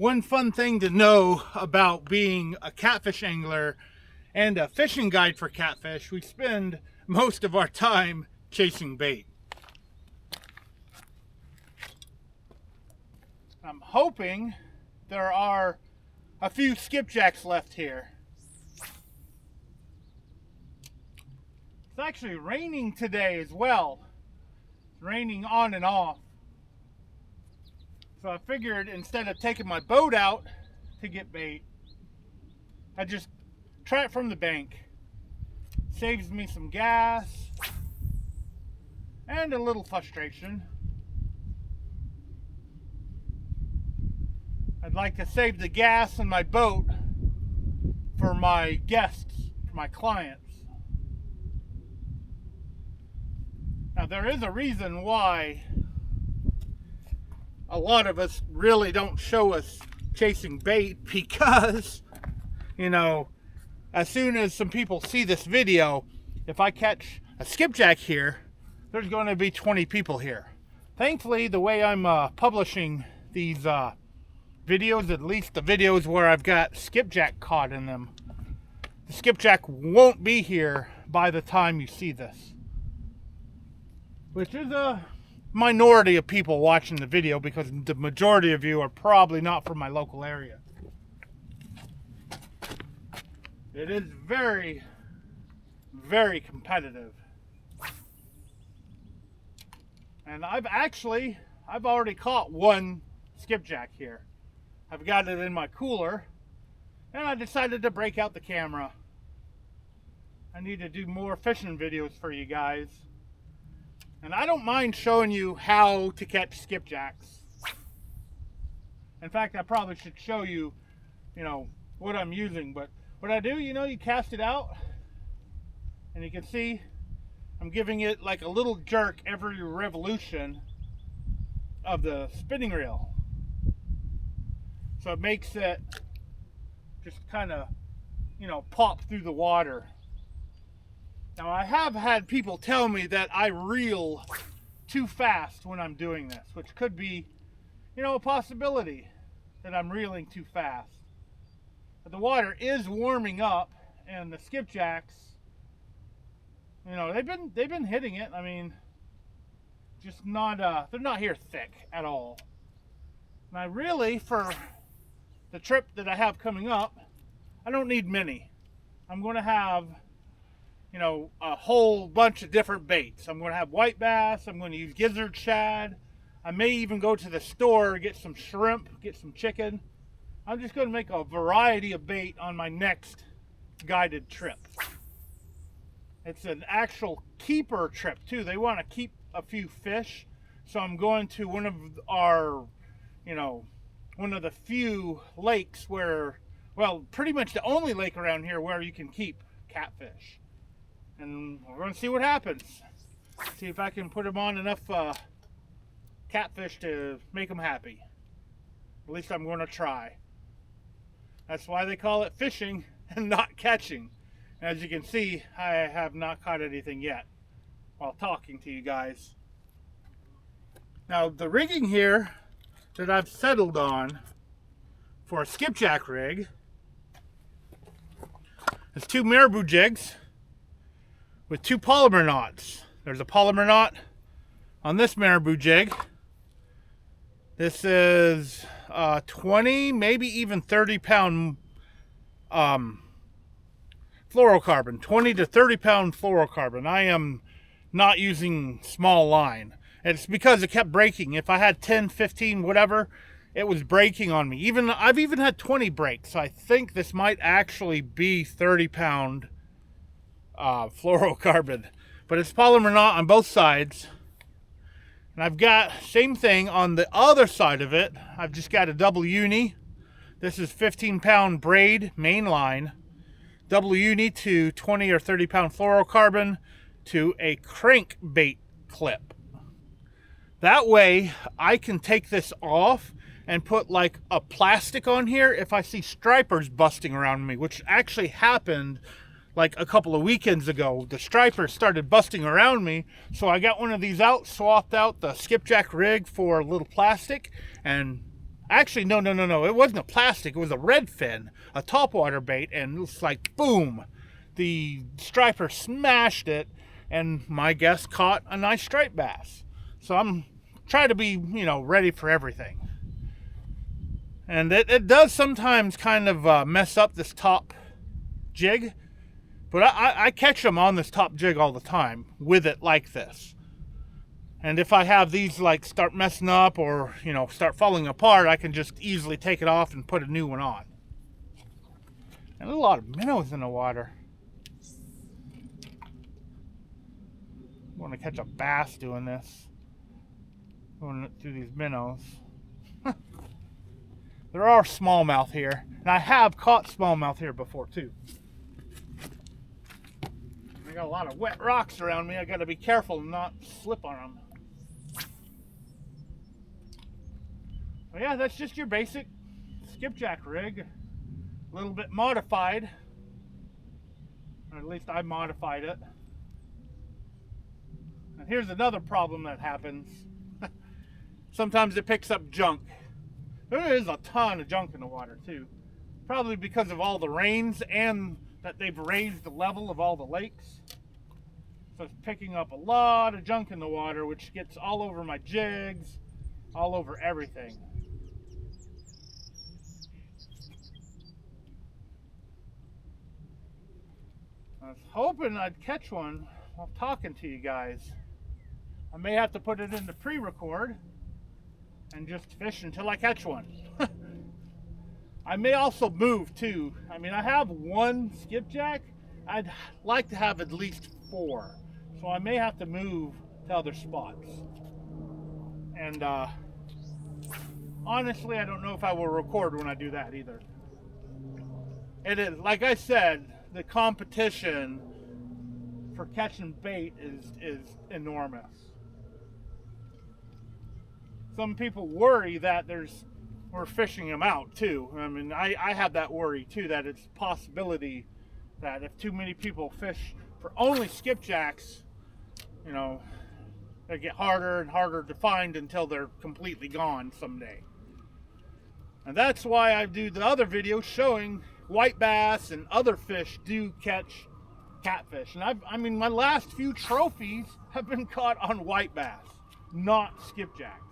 One fun thing to know about being a catfish angler and a fishing guide for catfish, we spend most of our time chasing bait. I'm hoping there are a few skipjacks left here. It's actually raining today as well. It's raining on and off. So I figured instead of taking my boat out to get bait, I just try it from the bank. Saves me some gas and a little frustration. I'd like to save the gas in my boat for my guests, for my clients. Now there is a reason why a lot of us really don't show us chasing bait, because, you know, as soon as some people see this video, if I catch a skipjack here, there's going to be 20 people here. Thankfully, the way I'm publishing these videos, at least the videos where I've got skipjack caught in them, the skipjack won't be here by the time you see this, which is a minority of people watching the video, because the majority of you are probably not from my local area. It is very, very competitive. And I've already caught one skipjack here. I've got it in my cooler, and I decided to break out the camera. I need to do more fishing videos for you guys. And I don't mind showing you how to catch skipjacks. In fact, I probably should show you, what I'm using. But what I do, you cast it out, and you can see I'm giving it like a little jerk every revolution of the spinning reel. So it makes it just kind of, pop through the water. Now, I have had people tell me that I reel too fast when I'm doing this, which could be, a possibility that I'm reeling too fast. But the water is warming up, and the skipjacks, they've been hitting it. I mean, just not they're not here thick at all. And I really, for the trip that I have coming up, I don't need many. I'm going to have a whole bunch of different baits. I'm going to have white bass. I'm going to use gizzard shad. I may even go to the store, get some shrimp, get some chicken. I'm just going to make a variety of bait on my next guided trip. It's an actual keeper trip too. They want to keep a few fish. So I'm going to one of our, one of the few lakes where, well, pretty much the only lake around here where you can keep catfish. And we're going to see what happens. See if I can put them on enough catfish to make them happy. At least I'm going to try. That's why they call it fishing and not catching. As you can see, I have not caught anything yet while talking to you guys. Now, the rigging here that I've settled on for a skipjack rig is 2 marabou jigs with 2 polymer knots. There's a polymer knot on this marabou jig. This is 20, maybe even 30 pound fluorocarbon, 20 to 30 pound fluorocarbon. I am not using small line. It's because it kept breaking. If I had 10, 15, whatever, it was breaking on me. I've even had 20 breaks. So I think this might actually be 30 pound fluorocarbon, but it's polymer knot on both sides. And I've got same thing on the other side of it. I've just got a double uni. This is 15 pound braid main line, double uni to 20 or 30 pound fluorocarbon to a crankbait clip. That way I can take this off and put like a plastic on here if I see stripers busting around me, which actually happened like a couple of weekends ago. The stripers started busting around me, so I got one of these out, swapped out the skipjack rig for a little plastic, and Actually, no. It wasn't a plastic. It was a redfin, a topwater bait, and it was like, boom. The striper smashed it, and my guest caught a nice striped bass. So I'm trying to be, ready for everything. And it does sometimes kind of mess up this top jig, but I catch them on this top jig all the time with it like this. And if I have these like start messing up or, start falling apart, I can just easily take it off and put a new one on. And there's a lot of minnows in the water. I want to catch a bass doing this. Going through these minnows. There are smallmouth here. And I have caught smallmouth here before too. I got a lot of wet rocks around me. I got to be careful and not slip on them. Well, yeah, that's just your basic skipjack rig. A little bit modified. Or at least I modified it. And here's another problem that happens. Sometimes it picks up junk. There is a ton of junk in the water too. Probably because of all the rains and that they've raised the level of all the lakes. So it's picking up a lot of junk in the water, which gets all over my jigs, all over everything. I was hoping I'd catch one while talking to you guys. I may have to put it into pre-record and just fish until I catch one. I may also move too. I mean, I have one skipjack. I'd like to have at least 4. So I may have to move to other spots. And honestly, I don't know if I will record when I do that either. It is, like I said, the competition for catching bait is enormous. Some people worry that we're fishing them out too. I mean, I have that worry too, that it's a possibility that if too many people fish for only skipjacks, they get harder and harder to find until they're completely gone someday. And that's why I do the other videos showing white bass and other fish do catch catfish. And I mean, my last few trophies have been caught on white bass, not skipjacks.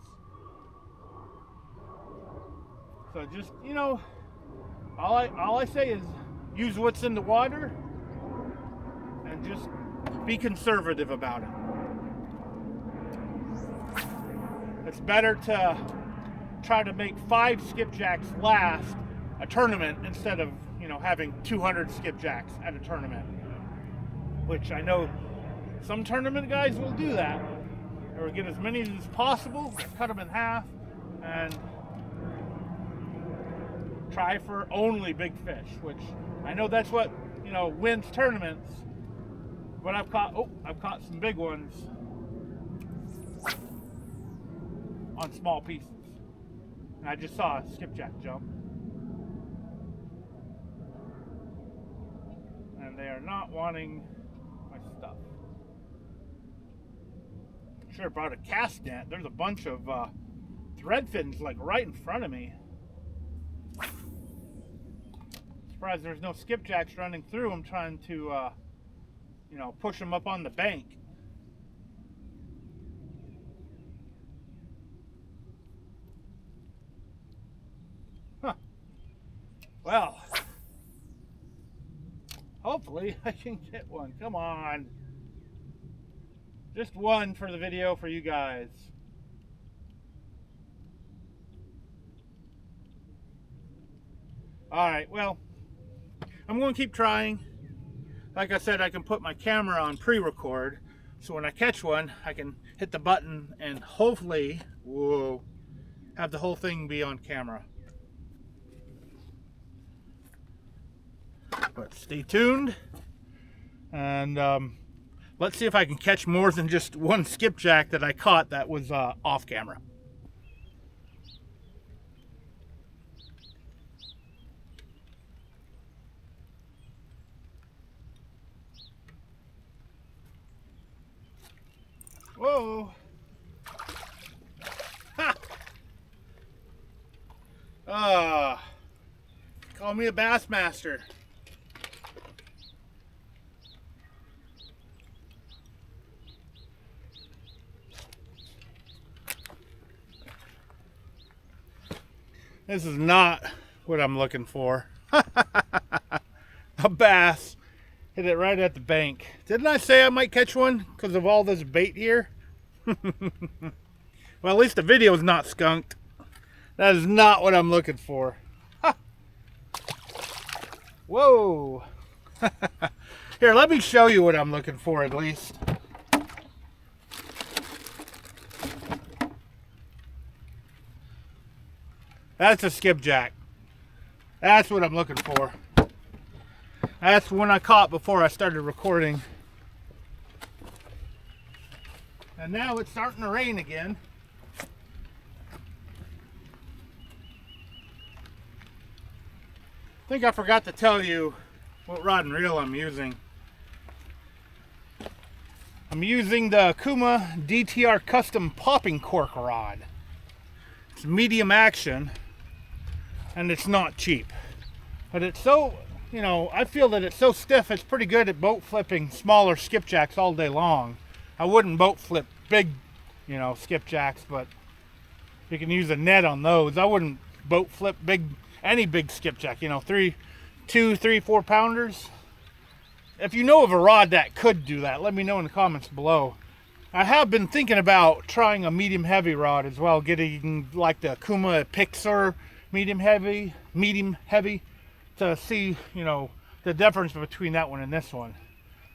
So just, all I say is use what's in the water and just be conservative about it. It's better to try to make 5 skipjacks last a tournament instead of, having 200 skipjacks at a tournament. Which I know some tournament guys will do that. They will get as many as possible, cut them in half, and try for only big fish, which I know that's what, wins tournaments. But I've caught some big ones on small pieces. And I just saw a skipjack jump. And they are not wanting my stuff. Should have brought a cast net. There's a bunch of thread fins like right in front of me. Surprised there's no skipjacks running through. I'm trying to, push them up on the bank. Huh. Well, hopefully I can get one. Come on. Just one for the video for you guys. Alright, well, I'm going to keep trying. Like I said, I can put my camera on pre-record, so when I catch one, I can hit the button and hopefully, have the whole thing be on camera. But stay tuned, and let's see if I can catch more than just one skipjack that I caught that was off camera. Whoa! Ha! Call me a bass master. This is not what I'm looking for. A bass. Hit it right at the bank. Didn't I say I might catch one because of all this bait here? Well, at least the video is not skunked. That is not what I'm looking for. Whoa. Here, let me show you what I'm looking for at least. That's a skipjack. That's what I'm looking for. That's one I caught before I started recording. And now it's starting to rain again. I think I forgot to tell you what rod and reel I'm using. I'm using the Kuma DTR Custom Popping Cork rod. It's medium action and it's not cheap. But it's so, you know, I feel that it's so stiff it's pretty good at boat flipping smaller skipjacks all day long. I wouldn't boat flip big, you know, skipjacks, but you can use a net on those. I wouldn't boat flip any big skipjack, you know, 2, 3, 4 pounders. If you know of a rod that could do that, let me know in the comments below. I have been thinking about trying a medium heavy rod as well, getting like the Kuma Pixar medium heavy to see, you know, the difference between that one and this one.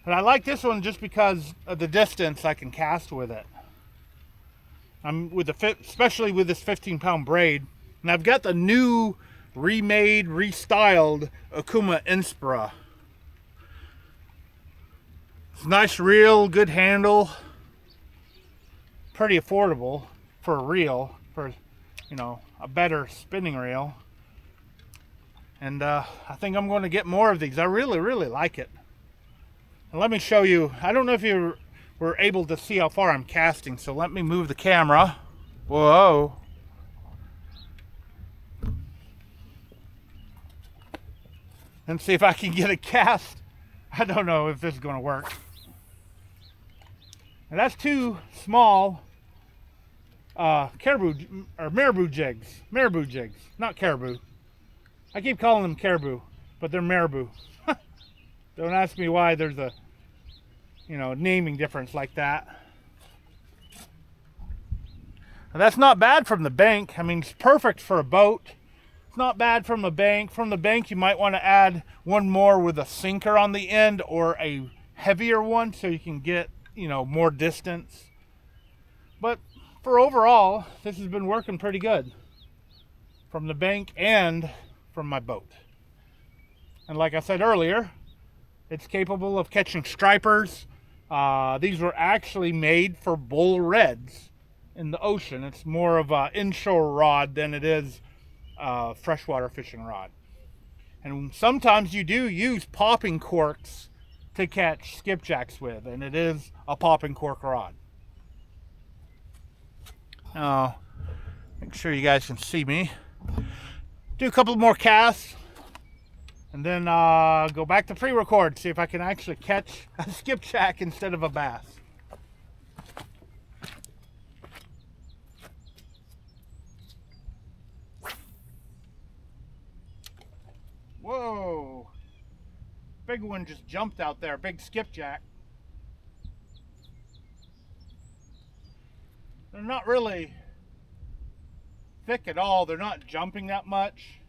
But I like this one just because of the distance I can cast with it. I'm with especially with this 15-pound braid, and I've got the new remade, restyled Kuma Inspira. It's a nice reel, good handle, pretty affordable for a reel, for, you know, a better spinning reel. And I think I'm going to get more of these. I really, really like it. And let me show you. I don't know if you were able to see how far I'm casting, so let me move the camera. Whoa. And see if I can get a cast. I don't know if this is going to work. And that's 2 small caribou or marabou jigs. Marabou jigs, not caribou. I keep calling them caribou, but they're marabou. Don't ask me why there's a, you know, naming difference like that. Now that's not bad from the bank. I mean, it's perfect for a boat. It's not bad from the bank. From the bank, you might want to add one more with a sinker on the end or a heavier one so you can get, you know, more distance. But for overall, this has been working pretty good from the bank and from my boat. And like I said earlier, it's capable of catching stripers. These were actually made for bull reds in the ocean. It's more of an inshore rod than it is a freshwater fishing rod. And sometimes you do use popping corks to catch skipjacks with, and it is a popping cork rod. Now, make sure you guys can see me. Do a couple more casts, and then go back to pre-record, see if I can actually catch a skipjack instead of a bass. Whoa! Big one just jumped out there, big skipjack. They're not really thick at all. They're not jumping that much.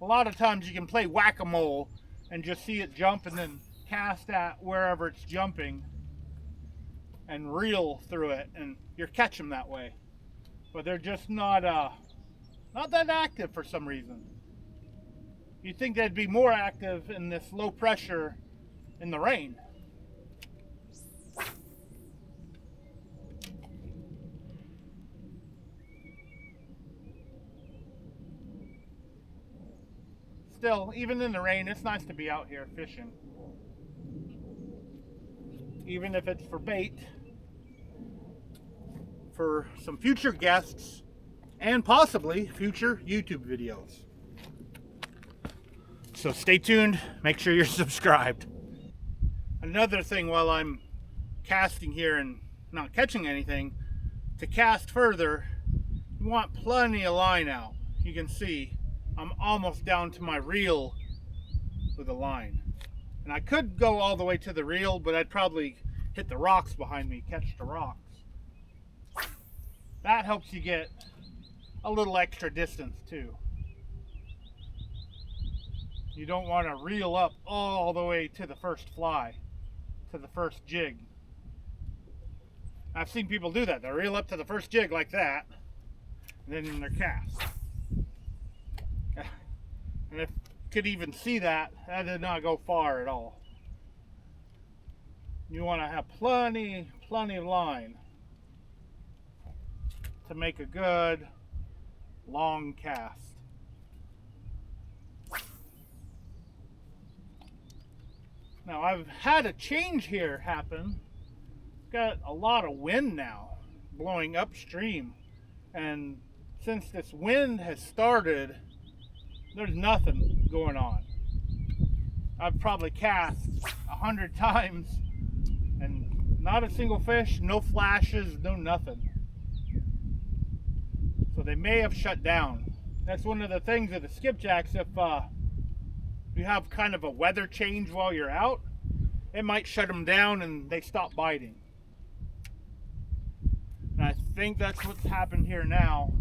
A lot of times you can play whack-a-mole and just see it jump and then cast at wherever it's jumping and reel through it, and you're catching them that way. But they're just not that active for some reason. You'd think they'd be more active in this low pressure in the rain. Still, even in the rain, it's nice to be out here fishing. Even if it's for bait, for some future guests and possibly future YouTube videos. So stay tuned, make sure you're subscribed. Another thing while I'm casting here and not catching anything, to cast further, you want plenty of line out. You can see I'm almost down to my reel with a line. And I could go all the way to the reel, but I'd probably hit the rocks behind me, catch the rocks. That helps you get a little extra distance too. You don't want to reel up all the way to the first fly, to the first jig. I've seen people do that. They reel up to the first jig like that, and then in their cast. And if you could even see that, that did not go far at all. You want to have plenty of line to make a good long cast. Now I've had a change here happen. Got a lot of wind now blowing upstream, and since this wind has started, there's nothing going on. I've probably cast 100 times and not a single fish, no flashes, no nothing. So they may have shut down. That's one of the things of the skipjacks. If you have kind of a weather change while you're out, it might shut them down and they stop biting. And I think that's what's happened here now,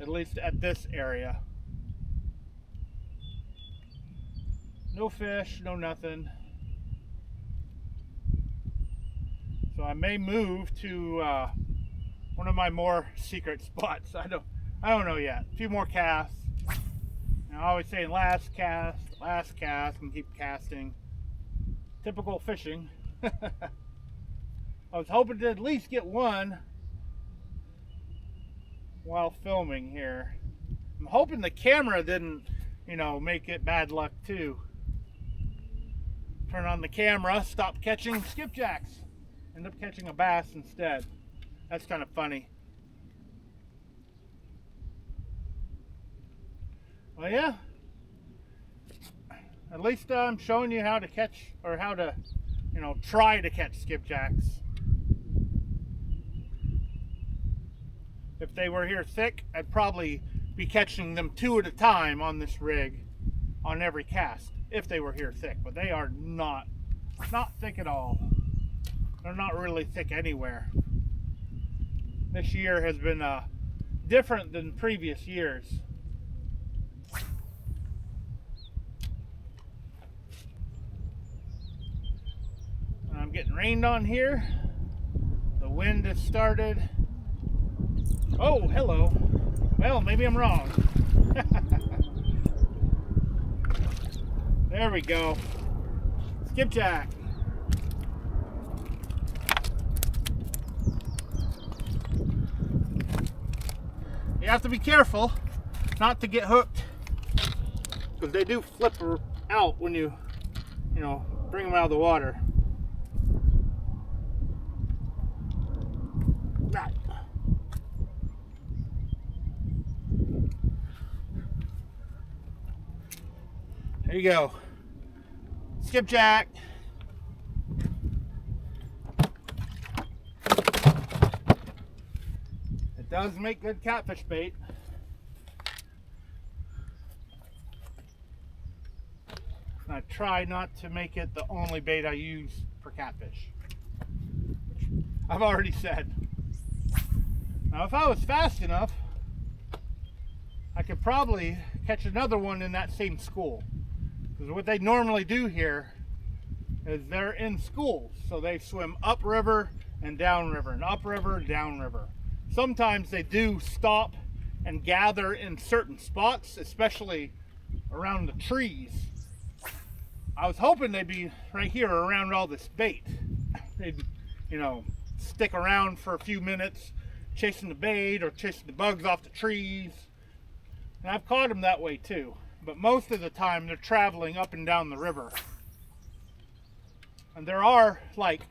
at least at this area. No fish, no nothing. So I may move to one of my more secret spots. I don't know yet. A few more casts. I'm always saying last cast, and keep casting. Typical fishing. I was hoping to at least get one while filming here. I'm hoping the camera didn't, make it bad luck too. Turn on the camera, stop catching skipjacks. End up catching a bass instead. That's kind of funny. Well, yeah. At least I'm showing you how to catch, or how to, try to catch skipjacks. If they were here thick, I'd probably be catching them 2 at a time on this rig on every cast, if they were here thick. But they are not thick at all. They're not really thick anywhere. This year has been different than previous years. I'm getting rained on here. The wind has started. Oh, hello. Well, maybe I'm wrong. There we go. Skipjack. You have to be careful not to get hooked, because they do flip out when you bring them out of the water. Right. There you go. Skipjack. It does make good catfish bait. And I try not to make it the only bait I use for catfish, which I've already said. Now, if I was fast enough, I could probably catch another one in that same school. Because what they normally do here is they're in schools. So they swim upriver and downriver, and upriver and downriver. Sometimes they do stop and gather in certain spots, especially around the trees. I was hoping they'd be right here around all this bait. They'd, stick around for a few minutes, chasing the bait or chasing the bugs off the trees. And I've caught them that way too. But most of the time they're traveling up and down the river. And there are like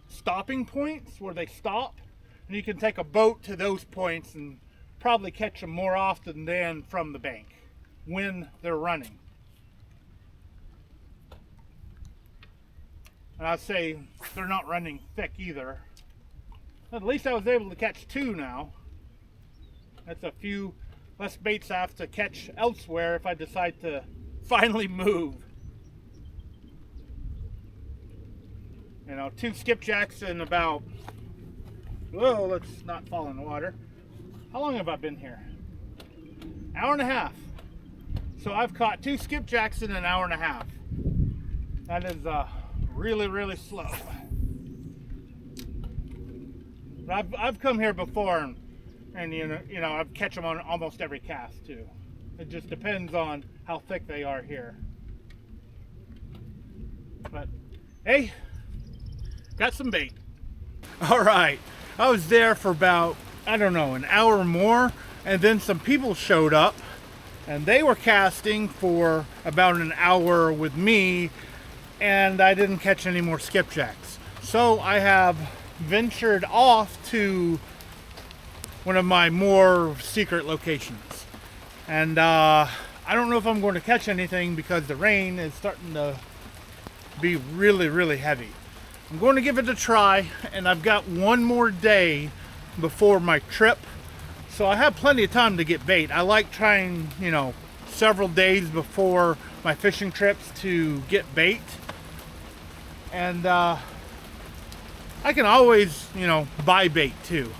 stopping points where they stop, and you can take a boat to those points and probably catch them more often than from the bank when they're running. And I'd say they're not running thick either. At least I was able to catch 2 now. That's a few less baits I have to catch elsewhere if I decide to finally move. You know, 2 skipjacks in about, whoa, let's not fall in the water. How long have I been here? Hour and a half. So I've caught 2 skipjacks in an hour and a half. That is really, really slow. But I've come here before, and you know I've catch them on almost every cast too. It just depends on how thick they are here. But hey, got some bait. All right, I was there for about, I don't know, an hour or more, and then some people showed up, and they were casting for about an hour with me, and I didn't catch any more skipjacks. So I have ventured off to one of my more secret locations, and I don't know if I'm going to catch anything because the rain is starting to be really, really heavy. I'm going to give it a try, and I've got one more day before my trip, so I have plenty of time to get bait. I like trying, you know, several days before my fishing trips to get bait, and I can always, you know, buy bait too.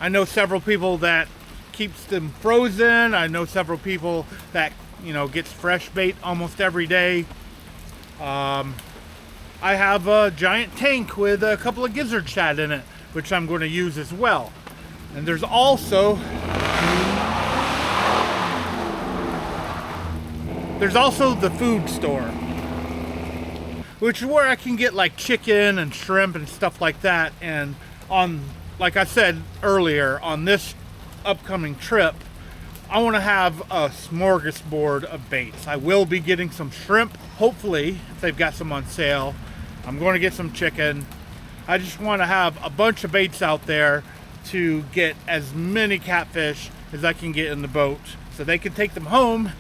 I know several people that keeps them frozen. I know several people that, you know, gets fresh bait almost every day. I have a giant tank with a couple of gizzard shad in it, which I'm going to use as well. And there's also the food store, which is where I can get like chicken and shrimp and stuff like that. And like I said earlier, on this upcoming trip, I want to have a smorgasbord of baits. I will be getting some shrimp, hopefully, if they've got some on sale. I'm going to get some chicken. I just want to have a bunch of baits out there to get as many catfish as I can get in the boat, so they can take them home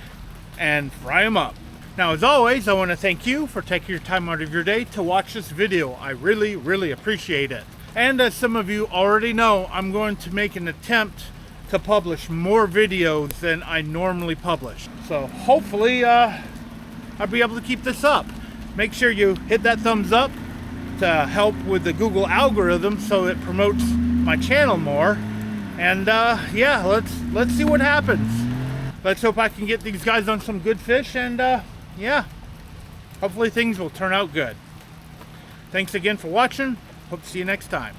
and fry them up. Now, as always, I want to thank you for taking your time out of your day to watch this video. I really, really appreciate it. And as some of you already know, I'm going to make an attempt to publish more videos than I normally publish. So hopefully I'll be able to keep this up. Make sure you hit that thumbs up to help with the Google algorithm so it promotes my channel more. And yeah, let's see what happens. Let's hope I can get these guys on some good fish, and yeah, hopefully things will turn out good. Thanks again for watching. Hope to see you next time.